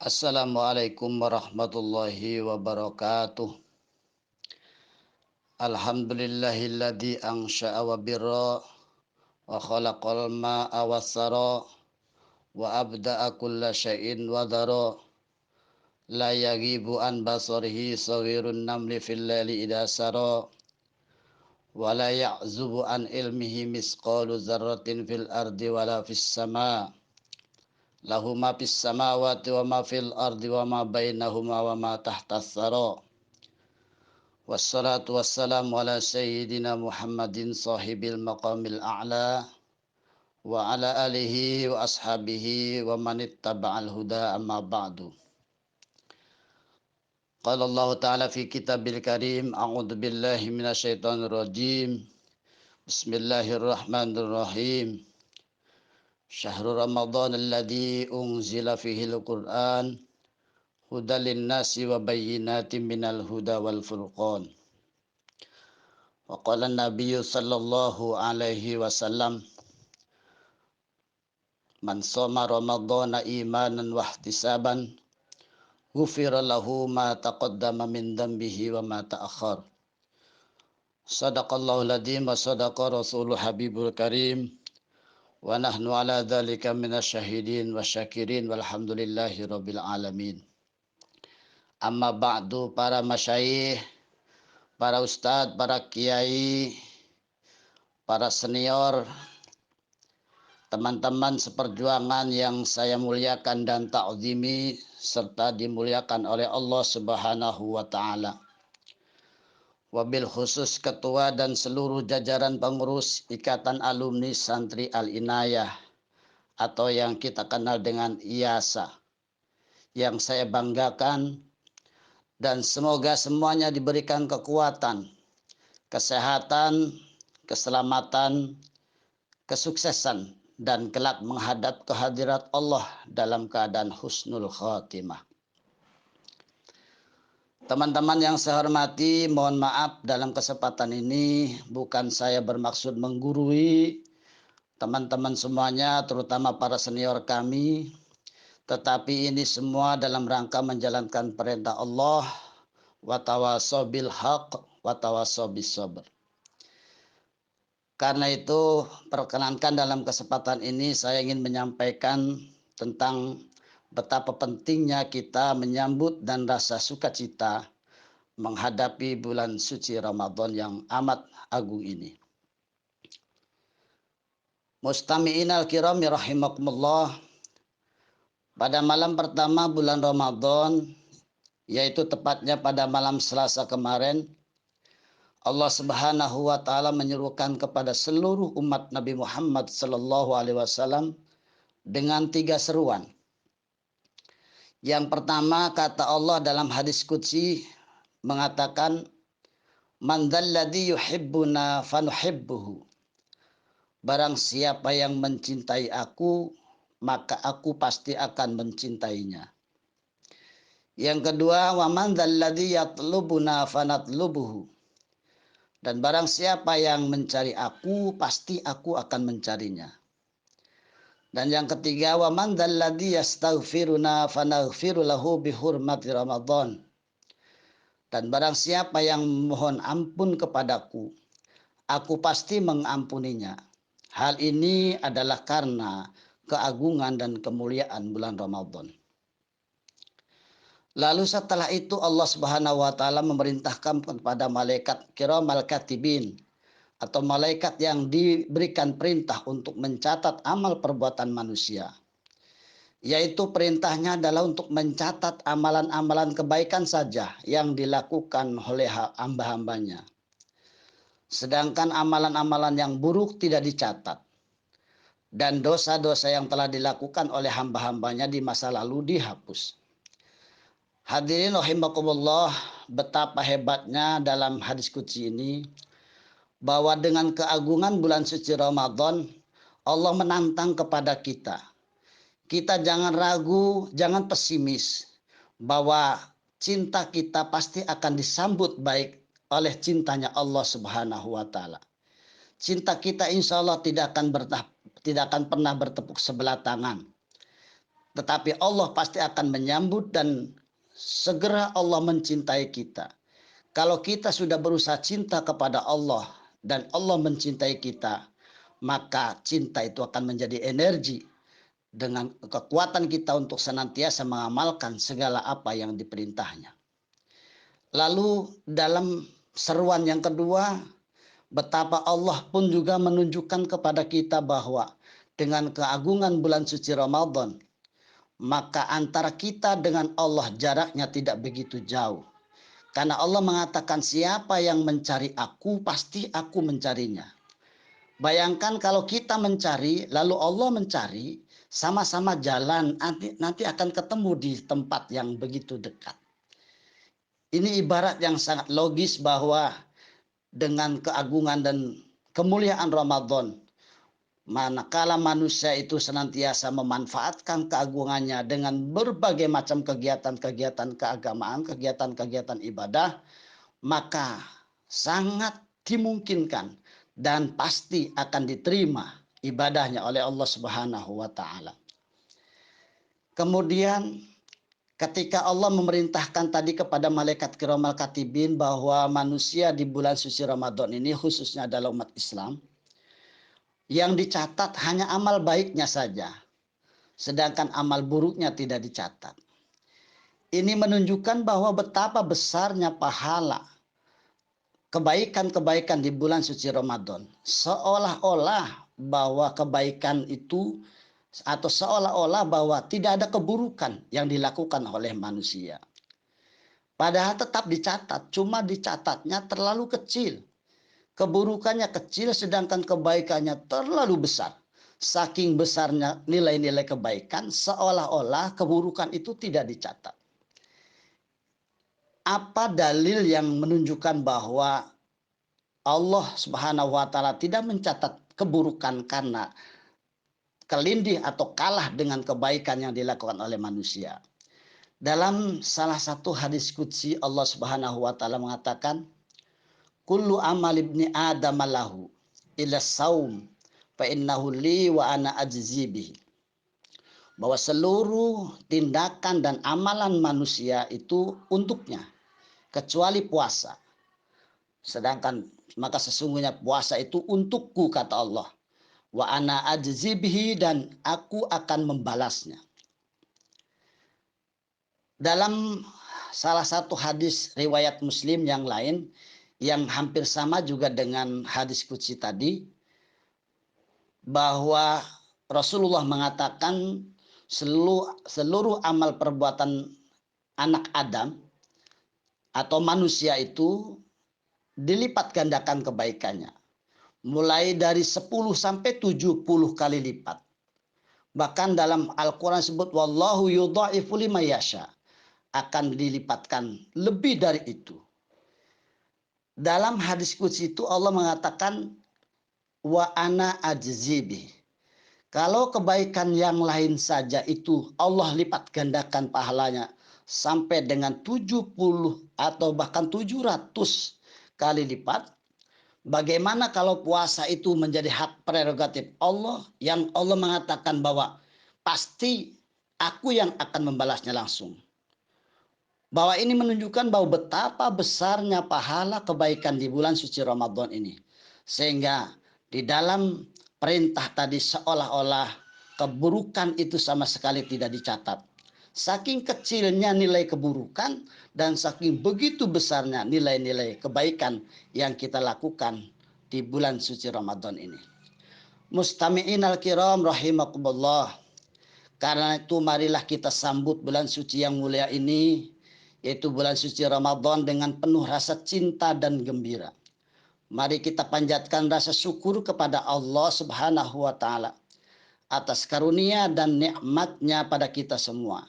Assalamualaikum warahmatullahi wabarakatuh. Alhamdulillahilladzi ansha'a wa birra wa khalaqal ma'a wassara wa abda'a kulla syai'in wa dhara la yaghibu an basarihi saghirun namli fil laili idha sara wa la ya'zubu an ilmihi misqalu dzarratin fil ardi wala fis sama' lahu ma fis samawati wa ma fil ardi wa ma bainahuma wa ma tahtas sara. Wassalatu wassalamu ala sayyidina Muhammadin sahibil maqamil a'la wa ala alihi wa ashabihi wa manittaba'al huda amma ba'du. Qala Allah ta'ala fi kitabil karim, a'udzu billahi minasyaitonir rajim. Bismillahirrahmanirrahim. Syahrul Ramadan alladzi unzila fihil Qur'an hudal linnasi wa bayyinatin minal huda wal furqan. Wa qala an-nabiyyu sallallahu alaihi wasallam man shoma ramadhana imanan wa ihtisaban ghufira lahu ma taqaddama min dhanbihi wa ma ta'akhkhar. Shadaqallahu al-adzim wa shadaqa rasulul habibul karim wa nahnu ala dzalika minasyahidin wasyakirin walhamdulillahi rabbil alamin. Amma ba'du, para masyayikh, para ustadz, para kiai, para senior, teman-teman seperjuangan yang saya muliakan dan ta'zimi serta dimuliakan oleh Allah Subhanahu wa taala. Wabil khusus ketua dan seluruh jajaran pengurus Ikatan Alumni Santri Al-Inayah atau yang kita kenal dengan IASA, yang saya banggakan, dan semoga semuanya diberikan kekuatan, kesehatan, keselamatan, kesuksesan, dan kelak menghadap kehadirat Allah dalam keadaan husnul khatimah. Teman-teman yang saya hormati, mohon maaf dalam kesempatan ini bukan saya bermaksud menggurui teman-teman semuanya, terutama para senior kami, tetapi ini semua dalam rangka menjalankan perintah Allah, wa tawassaw bil haqq wa tawassaw bis sabr. Karena itu, perkenankan dalam kesempatan ini saya ingin menyampaikan tentang betapa pentingnya kita menyambut dan rasa sukacita menghadapi bulan suci Ramadan yang amat agung ini. Mustami'in al-kirami rahimakumullah, pada malam pertama bulan Ramadan, yaitu tepatnya pada malam Selasa kemarin, Allah Subhanahu wa taala menyuruhkan kepada seluruh umat Nabi Muhammad sallallahu alaihi wasallam dengan 3 seruan. Yang pertama, kata Allah dalam hadis qudsi mengatakan, man dzalladzi yuhibbuna fanuhibbuhu. Barang siapa yang mencintai aku, maka aku pasti akan mencintainya. Yang kedua, wa man dzalladzi yatlubuna fanatlubuhu. Dan barang siapa yang mencari aku, pasti aku akan mencarinya. Dan yang ketiga, wa man dzalladzi yastaghfiruna fanaghfiru lahu bihurmati Ramadan. Dan barang siapa yang memohon ampun kepadaku, aku pasti mengampuninya. Hal ini adalah karena keagungan dan kemuliaan bulan Ramadan. Lalu setelah itu Allah Subhanahu wa taala memerintahkan kepada malaikat kiramal katibin atau malaikat yang diberikan perintah untuk mencatat amal perbuatan manusia. Yaitu perintahnya adalah untuk mencatat amalan-amalan kebaikan saja yang dilakukan oleh hamba-hambanya. Sedangkan amalan-amalan yang buruk tidak dicatat. Dan dosa-dosa yang telah dilakukan oleh hamba-hambanya di masa lalu dihapus. Hadirin rahimakumullah, betapa hebatnya dalam hadis qudsi ini, bahwa dengan keagungan bulan suci Ramadan, Allah menantang kepada kita. Kita jangan ragu, jangan pesimis, bahwa cinta kita pasti akan disambut baik oleh cintanya Allah Subhanahu wa taala. Cinta kita insya Allah tidak akan pernah bertepuk sebelah tangan. Tetapi Allah pasti akan menyambut dan segera Allah mencintai kita. Kalau kita sudah berusaha cinta kepada Allah dan Allah mencintai kita, maka cinta itu akan menjadi energi dengan kekuatan kita untuk senantiasa mengamalkan segala apa yang diperintahnya. Lalu dalam seruan yang kedua, betapa Allah pun juga menunjukkan kepada kita bahwa dengan keagungan bulan suci Ramadan, maka antara kita dengan Allah jaraknya tidak begitu jauh. Karena Allah mengatakan siapa yang mencari aku, pasti aku mencarinya. Bayangkan kalau kita mencari, lalu Allah mencari, sama-sama jalan, nanti akan ketemu di tempat yang begitu dekat. Ini ibarat yang sangat logis bahwa dengan keagungan dan kemuliaan Ramadan, manakala manusia itu senantiasa memanfaatkan keagungannya dengan berbagai macam kegiatan-kegiatan keagamaan, kegiatan-kegiatan ibadah, maka sangat dimungkinkan dan pasti akan diterima ibadahnya oleh Allah Subhanahu wa taala. Kemudian ketika Allah memerintahkan tadi kepada malaikat kiramal katibin bahwa manusia di bulan suci Ramadan ini khususnya adalah umat Islam, yang dicatat hanya amal baiknya saja, sedangkan amal buruknya tidak dicatat. Ini menunjukkan bahwa betapa besarnya pahala kebaikan-kebaikan di bulan suci Ramadan. Seolah-olah bahwa kebaikan itu atau seolah-olah bahwa tidak ada keburukan yang dilakukan oleh manusia. Padahal tetap dicatat, cuma dicatatnya terlalu kecil. Keburukannya kecil sedangkan kebaikannya terlalu besar. Saking besarnya nilai-nilai kebaikan seolah-olah keburukan itu tidak dicatat. Apa dalil yang menunjukkan bahwa Allah Subhanahu wa taala tidak mencatat keburukan karena kelindih atau kalah dengan kebaikan yang dilakukan oleh manusia? Dalam salah satu hadis qudsi Allah Subhanahu wa taala mengatakan, kullu amal ibni adam lahu illa saum fa innahu li wa ana ajzi bihi. Bahwa seluruh tindakan dan amalan manusia itu untuknya kecuali puasa. Sedangkan maka sesungguhnya puasa itu untukku, kata Allah. Wa ana ajzi bihi, dan aku akan membalasnya. Dalam salah satu hadis riwayat Muslim yang lain yang hampir sama juga dengan hadis qudsi tadi, bahwa Rasulullah mengatakan seluruh amal perbuatan anak Adam atau manusia itu dilipat gandakan kebaikannya. Mulai dari 10 sampai 70 kali lipat. Bahkan dalam Al-Quran disebut wallahu yudha'ifu liman yasha, akan dilipatkan lebih dari itu. Dalam hadis qudsi itu Allah mengatakan wa ana ajzibi. Kalau kebaikan yang lain saja itu Allah lipat gandakan pahalanya sampai dengan 70 atau bahkan 700 kali lipat. Bagaimana kalau puasa itu menjadi hak prerogatif Allah yang Allah mengatakan bahwa pasti aku yang akan membalasnya langsung. Bahwa ini menunjukkan bahwa betapa besarnya pahala kebaikan di bulan suci Ramadan ini. Sehingga di dalam perintah tadi seolah-olah keburukan itu sama sekali tidak dicatat. Saking kecilnya nilai keburukan dan saking begitu besarnya nilai-nilai kebaikan yang kita lakukan di bulan suci Ramadan ini. Mustami'in al-kiram rahimakumullah. Karena itu marilah kita sambut bulan suci yang mulia ini, yaitu bulan suci Ramadan, dengan penuh rasa cinta dan gembira. Mari kita panjatkan rasa syukur kepada Allah Subhanahu wa taala atas karunia dan nikmatnya pada kita semua,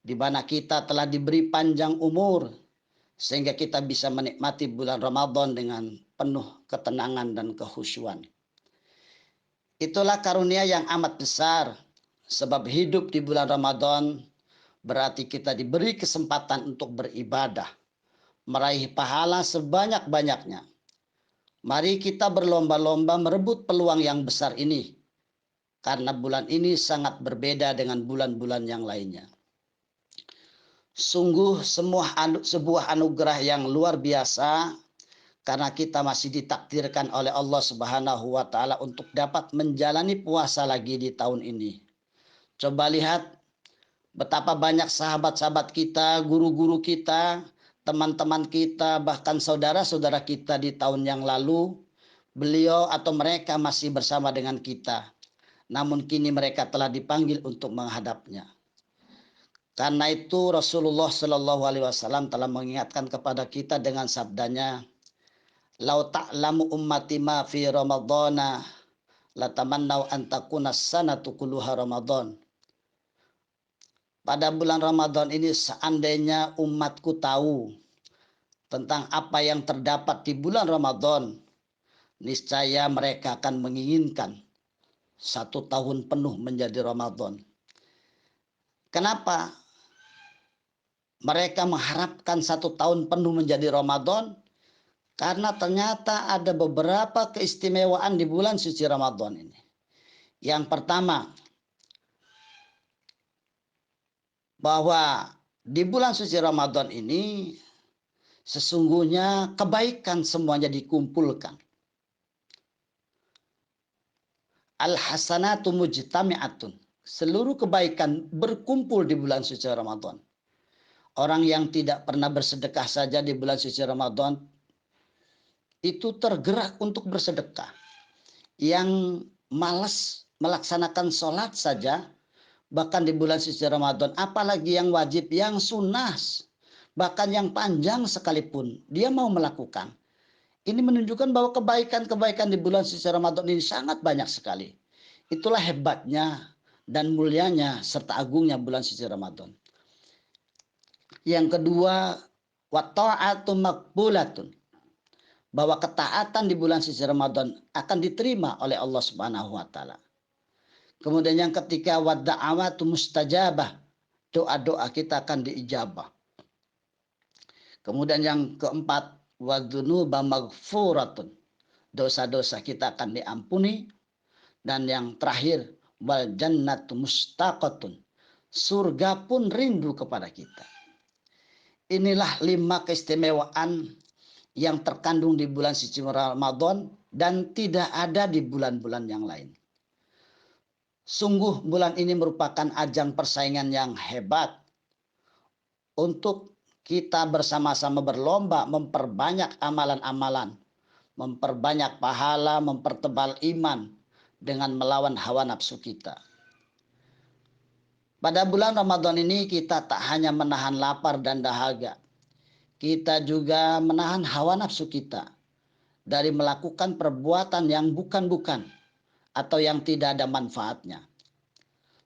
di mana kita telah diberi panjang umur sehingga kita bisa menikmati bulan Ramadan dengan penuh ketenangan dan kekhusyuan. Itulah karunia yang amat besar, sebab hidup di bulan Ramadan berarti kita diberi kesempatan untuk beribadah, meraih pahala sebanyak-banyaknya. Mari kita berlomba-lomba merebut peluang yang besar ini. karena bulan ini sangat berbeda dengan bulan-bulan yang lainnya. Sungguh sebuah anugerah yang luar biasa karena kita masih ditakdirkan oleh Allah Subhanahu wa taala untuk dapat menjalani puasa lagi di tahun ini. Coba lihat betapa banyak sahabat-sahabat kita, guru-guru kita, teman-teman kita, bahkan saudara-saudara kita di tahun yang lalu, beliau atau mereka masih bersama dengan kita. Namun kini mereka telah dipanggil untuk menghadapnya. Karena itu Rasulullah Shallallahu Alaihi Wasallam telah mengingatkan kepada kita dengan sabdanya, "Lau ta'lamu ummati ma fi Ramadhana, latamannau an takuna sanatu kulluha Ramadan." Pada bulan Ramadan ini seandainya umatku tahu tentang apa yang terdapat di bulan Ramadan, niscaya mereka akan menginginkan 1 tahun penuh menjadi Ramadan. Kenapa mereka mengharapkan 1 tahun penuh menjadi Ramadan? Karena ternyata ada beberapa keistimewaan di bulan suci Ramadan ini. Yang pertama, bahwa di bulan suci Ramadan ini sesungguhnya kebaikan semuanya dikumpulkan. Al-hasanatu mujtami'atun. Seluruh kebaikan berkumpul di bulan suci Ramadan. Orang yang tidak pernah bersedekah saja di bulan suci Ramadan itu tergerak untuk bersedekah. Yang malas melaksanakan sholat saja, bahkan di bulan suci Ramadan, apalagi yang wajib, yang sunnah, bahkan yang panjang sekalipun, dia mau melakukan. Ini menunjukkan bahwa kebaikan-kebaikan di bulan suci Ramadan ini sangat banyak sekali. Itulah hebatnya dan mulianya serta agungnya bulan suci Ramadan. Yang kedua, wa ta'atu maqbulatun. Bahwa ketaatan di bulan suci Ramadan akan diterima oleh Allah Subhanahu wa taala. Kemudian yang ketiga, wa da'awatu mustajabah. Doa-doa kita akan diijabah. Kemudian yang keempat, wa dzunuba maghfuratun. Dosa-dosa kita akan diampuni. Dan yang terakhir, wal jannatu mustaqatun. Surga pun rindu kepada kita. Inilah 5 keistimewaan yang terkandung di bulan suci Ramadan dan tidak ada di bulan-bulan yang lain. Sungguh bulan ini merupakan ajang persaingan yang hebat untuk kita bersama-sama berlomba memperbanyak amalan-amalan, memperbanyak pahala, mempertebal iman dengan melawan hawa nafsu kita. Pada bulan Ramadan ini kita tak hanya menahan lapar dan dahaga, kita juga menahan hawa nafsu kita dari melakukan perbuatan yang bukan-bukan atau yang tidak ada manfaatnya.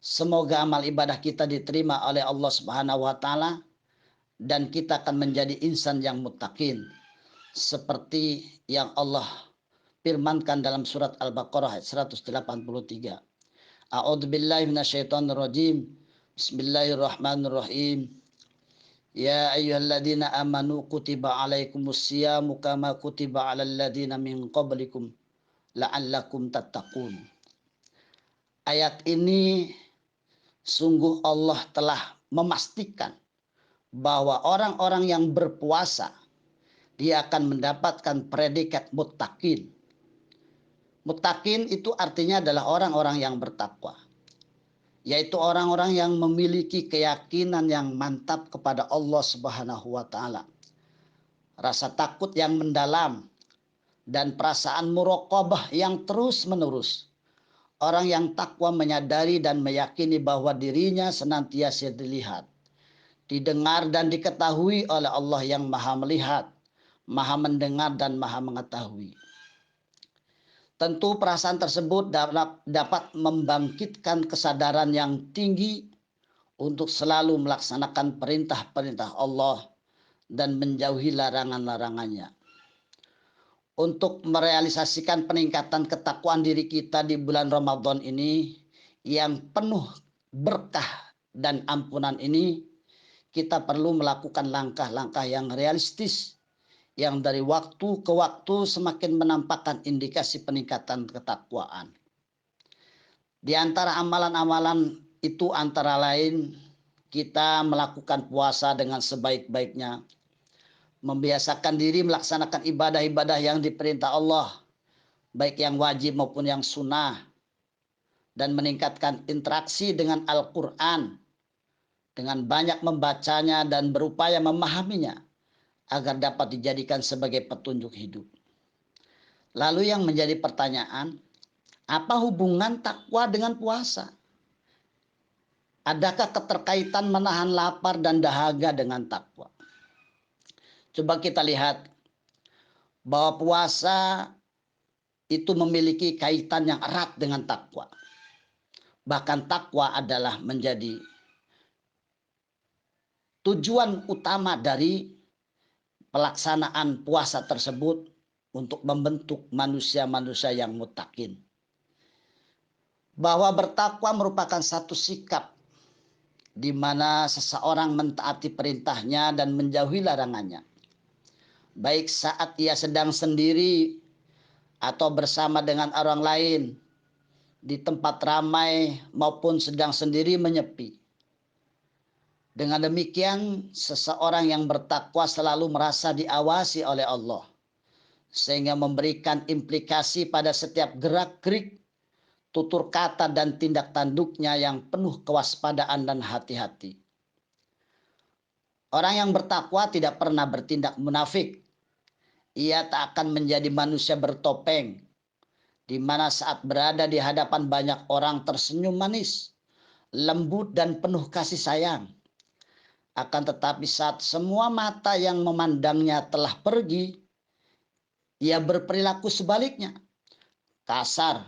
Semoga amal ibadah kita diterima oleh Allah Subhanahu wa taala dan kita akan menjadi insan yang muttaqin seperti yang Allah firmankan dalam surat Al-Baqarah ayat 183. A'udzubillahi minasyaitonirrajim. Bismillahirrahmanirrahim. Ya ayyuhalladzina amanu kutiba alaikumusyamu kama kutiba alal ladzina min qablikum la'allakum tattaqun. Ayat ini sungguh Allah telah memastikan bahwa orang-orang yang berpuasa dia akan mendapatkan predikat muttaqin. Muttaqin itu artinya adalah orang-orang yang bertakwa. Yaitu orang-orang yang memiliki keyakinan yang mantap kepada Allah Subhanahu wa taala. Rasa takut yang mendalam dan perasaan muraqabah yang terus-menerus. Orang yang takwa menyadari dan meyakini bahwa dirinya senantiasa dilihat, didengar dan diketahui oleh Allah yang Maha Melihat, Maha Mendengar dan Maha Mengetahui. Tentu perasaan tersebut dapat membangkitkan kesadaran yang tinggi untuk selalu melaksanakan perintah-perintah Allah dan menjauhi larangan-larangannya. Untuk merealisasikan peningkatan ketakwaan diri kita di bulan Ramadan ini yang penuh berkah dan ampunan ini, kita perlu melakukan langkah-langkah yang realistis yang dari waktu ke waktu semakin menampakkan indikasi peningkatan ketakwaan. Di antara amalan-amalan itu antara lain kita melakukan puasa dengan sebaik-baiknya, membiasakan diri melaksanakan ibadah-ibadah yang diperintah Allah, baik yang wajib maupun yang sunnah, dan meningkatkan interaksi dengan Al-Quran dengan banyak membacanya dan berupaya memahaminya agar dapat dijadikan sebagai petunjuk hidup. Lalu yang menjadi pertanyaan, apa hubungan takwa dengan puasa? Adakah keterkaitan menahan lapar dan dahaga dengan takwa? Coba kita lihat bahwa puasa itu memiliki kaitan yang erat dengan takwa. Bahkan takwa adalah menjadi tujuan utama dari pelaksanaan puasa tersebut untuk membentuk manusia-manusia yang muttaqin. Bahwa bertakwa merupakan satu sikap di mana seseorang mentaati perintahnya dan menjauhi larangannya. Baik saat ia sedang sendiri atau bersama dengan orang lain, di tempat ramai maupun sedang sendiri menyepi. Dengan demikian, seseorang yang bertakwa selalu merasa diawasi oleh Allah, sehingga memberikan implikasi pada setiap gerak-gerik, tutur kata dan tindak tanduknya yang penuh kewaspadaan dan hati-hati. Orang yang bertakwa tidak pernah bertindak munafik. Ia tak akan menjadi manusia bertopeng, di mana saat berada di hadapan banyak orang tersenyum manis, lembut dan penuh kasih sayang. Akan tetapi saat semua mata yang memandangnya telah pergi, ia berperilaku sebaliknya, kasar,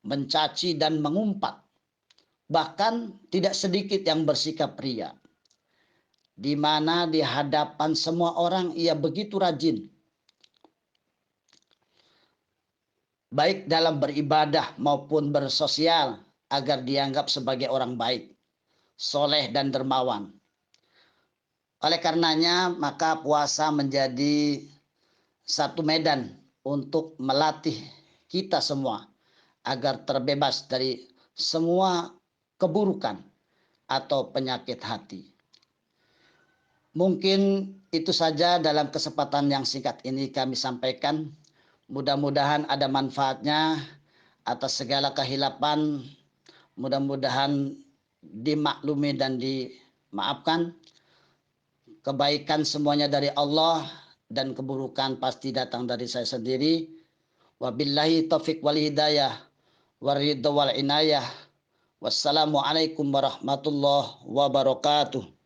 mencaci dan mengumpat. Bahkan tidak sedikit yang bersikap ria, di mana di hadapan semua orang ia begitu rajin, baik dalam beribadah maupun bersosial, agar dianggap sebagai orang baik, soleh dan dermawan. Oleh karenanya, maka puasa menjadi satu medan untuk melatih kita semua agar terbebas dari semua keburukan atau penyakit hati. Mungkin itu saja dalam kesempatan yang singkat ini kami sampaikan. Mudah-mudahan ada manfaatnya atas segala kehilapan. Mudah-mudahan dimaklumi dan dimaafkan. Kebaikan semuanya dari Allah dan keburukan pasti datang dari saya sendiri. Wabillahi taufiq wal hidayah waridho wal inayah. Wassalamualaikum warahmatullahi wabarakatuh.